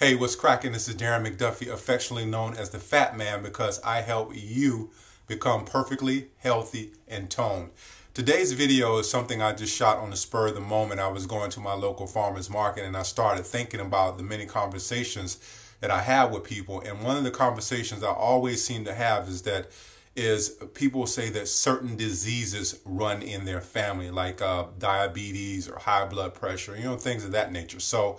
Hey, what's cracking? This is Darren McDuffie, affectionately known as the Phat-Man, because I help you become perfectly healthy and toned. Today's video is something I just shot on the spur of the moment. I was going to my local farmer's market and I started thinking about the many conversations that I have with people. And one of the conversations I always seem to have is people say that certain diseases run in their family, like diabetes or high blood pressure, things of that nature. So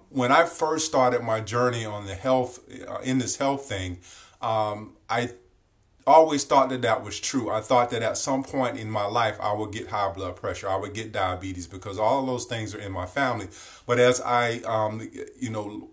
when I first started my journey on the health, in this health thing, I always thought that that was true. I thought that at some point in my life, I would get high blood pressure, I would get diabetes, because all of those things are in my family. But as I,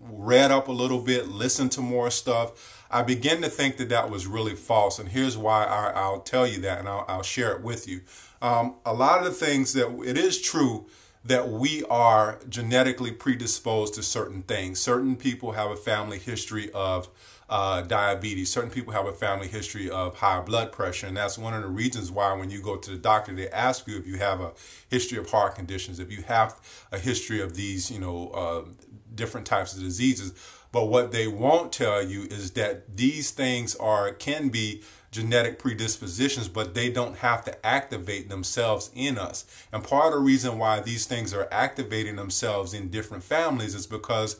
read up a little bit, listened to more stuff, I began to think that that was really false. And here's why I'll tell you that, and I'll share it with you. A lot of the things that it is true that we are genetically predisposed to certain things. Certain people have a family history of diabetes. Certain people have a family history of high blood pressure. And that's one of the reasons why when you go to the doctor, they ask you if you have a history of heart conditions, if you have a history of these, different types of diseases. But what they won't tell you is that these things can be genetic predispositions, but they don't have to activate themselves in us. And part of the reason why these things are activating themselves in different families is because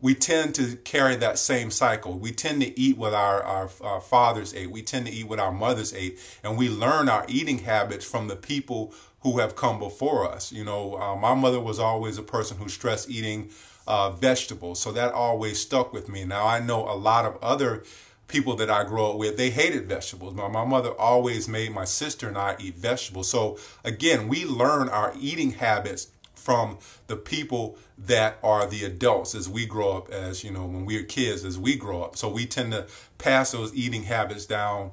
we tend to carry that same cycle. We tend to eat what our fathers ate. We tend to eat what our mothers ate. And we learn our eating habits from the people who have come before us. My mother was always a person who stressed eating vegetables. So that always stuck with me. Now, I know a lot of other people that I grew up with, they hated vegetables. My mother always made my sister and I eat vegetables. So again, we learn our eating habits from the people that are the adults as we grow up, as when we're kids, as we grow up. So we tend to pass those eating habits down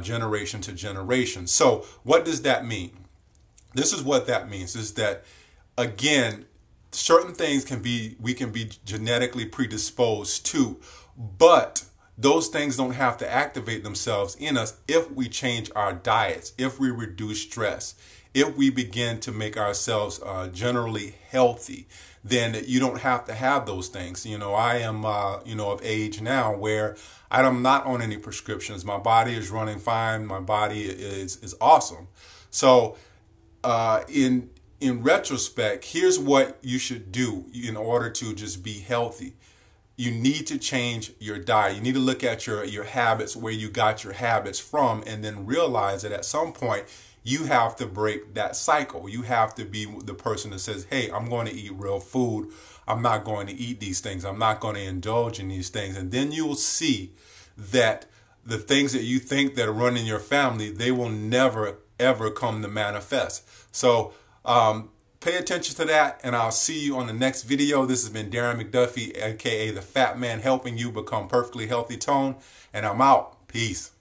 generation to generation. So what does that mean? This is what that means, is that, again, certain things we can be genetically predisposed to, but those things don't have to activate themselves in us if we change our diets, if we reduce stress, if we begin to make ourselves generally healthy. Then you don't have to have those things. I am, of age now where I'm not on any prescriptions. My body is running fine. My body is awesome. So in retrospect, here's what you should do in order to just be healthy. You need to change your diet. You need to look at your habits, where you got your habits from, and then realize that at some point you have to break that cycle. You have to be the person that says, hey, I'm going to eat real food. I'm not going to eat these things. I'm not going to indulge in these things. And then you will see that the things that you think that are running your family, they will never, ever come to manifest. So pay attention to that, and I'll see you on the next video. This has been Darren McDuffie, aka the Phat-Man, helping you become perfectly healthy toned, and I'm out. Peace.